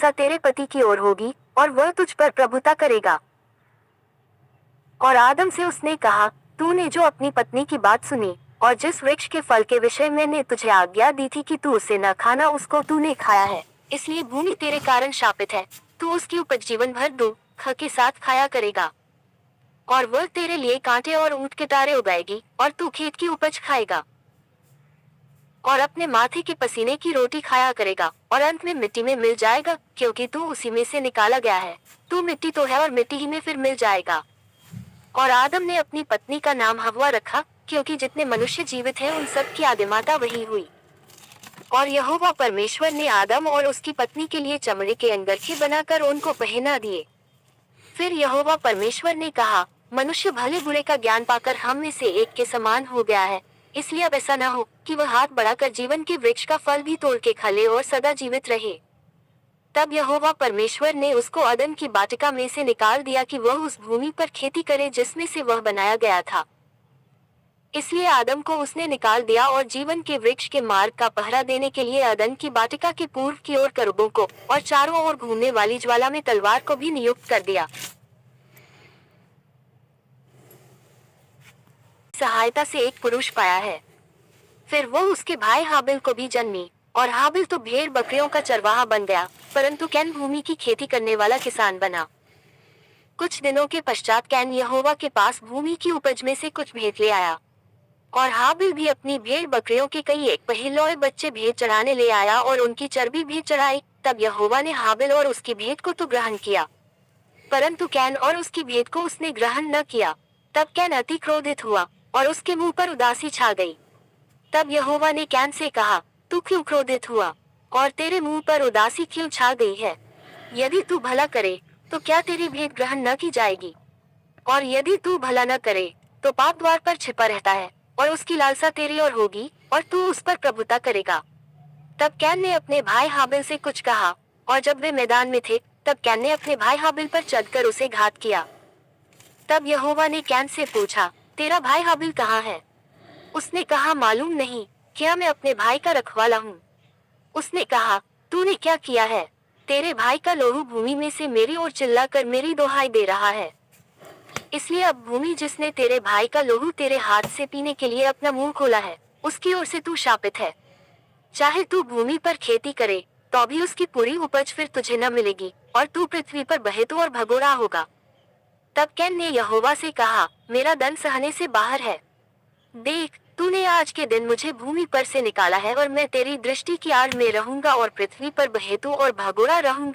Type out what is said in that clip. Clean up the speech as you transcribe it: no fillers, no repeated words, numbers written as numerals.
लालसा तेरे पति की ओर होगी और वह तुझ पर प्रभुता करेगा। और आदम से उसने कहा, तूने जो अपनी पत्नी की बात सुनी और जिस वृक्ष के फल के विषय मैंने तुझे आज्ञा दी थी कि तू उसे न खाना, उसको तूने खाया है, इसलिए भूमि तेरे कारण शापित है। तू उसकी उपज जीवन भर दुख के साथ खाया करेगा, और वह तेरे लिए कांटे और ऊंट के तारे उगाएगी, और तू खेत की उपज खाएगा और अपने माथे के पसीने की रोटी खाया करेगा, और अंत में मिट्टी में मिल जाएगा, क्योंकि तू उसी में से निकाला गया है। तू मिट्टी तो है और मिट्टी ही में फिर मिल जाएगा। और आदम ने अपनी पत्नी का नाम हव्वा रखा, क्योंकि जितने मनुष्य जीवित हैं उन सब की आदिमाता वही हुई। और यहोवा परमेश्वर ने आदम और उसकी पत्नी के लिए चमड़े के अंगरखे बनाकर उनको पहना दिए। फिर यहोवा परमेश्वर ने कहा, मनुष्य भले बुरे का ज्ञान पाकर हम में से एक के समान हो गया है, इसलिए अब ऐसा न हो कि वह हाथ बढ़ाकर जीवन के वृक्ष का फल भी तोड़ के खा ले और सदा जीवित रहे। तब यहोवा परमेश्वर ने उसको अदन की बाटिका में से निकाल दिया कि वह उस भूमि पर खेती करे जिसमें से वह बनाया गया था। इसलिए आदम को उसने निकाल दिया और जीवन के वृक्ष के मार्ग का पहरा देने के लिए अदन की बाटिका के पूर्व की ओर करूबों को और चारों ओर घूमने वाली ज्वाला में तलवार को भी नियुक्त कर दिया। सहायता से एक पुरुष पाया है। फिर वो उसके भाई हाबिल को भी जन्मी, और हाबिल तो भेड़ बकरियों का चरवाहा बन गया, परंतु कैन भूमि की खेती करने वाला किसान बना। कुछ दिनों के पश्चात कैन यहोवा के पास भूमि की उपज में से कुछ भेंट ले आया, और हाबिल भी अपनी भेड़ बकरियों के कई एक पहिलौए बच्चे भेंट चढ़ाने ले आया और उनकी चर्बी भी चढ़ाई। तब यहोवा ने हाबिल और उसकी भेंट को तो ग्रहण किया, परंतु कैन और उसकी भेंट को उसने ग्रहण न किया। तब कैन अति क्रोधित हुआ और उसके मुंह पर उदासी छा गई। तब यहोवा ने कैन से कहा, तू क्यों क्रोधित हुआ और तेरे मुंह पर उदासी क्यों छा गई है? यदि तू भला करे तो क्या तेरी भेंट ग्रहण न की जाएगी? और यदि तू भला न करे तो पाप द्वार पर छिपा रहता है, और उसकी लालसा तेरी ओर होगी और तू उस पर प्रभुता करेगा। तब कैन ने अपने भाई हाबिल से कुछ कहा, और जब वे मैदान में थे तब कैन ने अपने भाई हाबिल पर चढ़कर उसे घात किया। तब यहोवा ने कैन से पूछा, तेरा भाई हाबिल कहाँ है? उसने कहा, मालूम नहीं, क्या मैं अपने भाई का रखवाला हूँ? उसने कहा, तूने क्या किया है? तेरे भाई का लोहू भूमि में से मेरी ओर चिल्लाकर मेरी दोहाई दे रहा है। इसलिए अब भूमि जिसने तेरे भाई का लोहू तेरे हाथ से पीने के लिए अपना मुंह खोला है, उसकी ओर से तू शापित है। चाहे तू भूमि पर खेती करे तो भी उसकी पूरी उपज फिर तुझे न मिलेगी, और तू पृथ्वी पर बहेतू और भगोड़ा होगा। तब कैन ने यहोवा से कहा, मेरा दंड सहने से बाहर है। देख, तूने आज के दिन मुझे भूमि पर से निकाला है, और मैं तेरी दृष्टि की आड़ में रहूंगा और पृथ्वी पर बहेतू और भगोड़ा रहूंगा।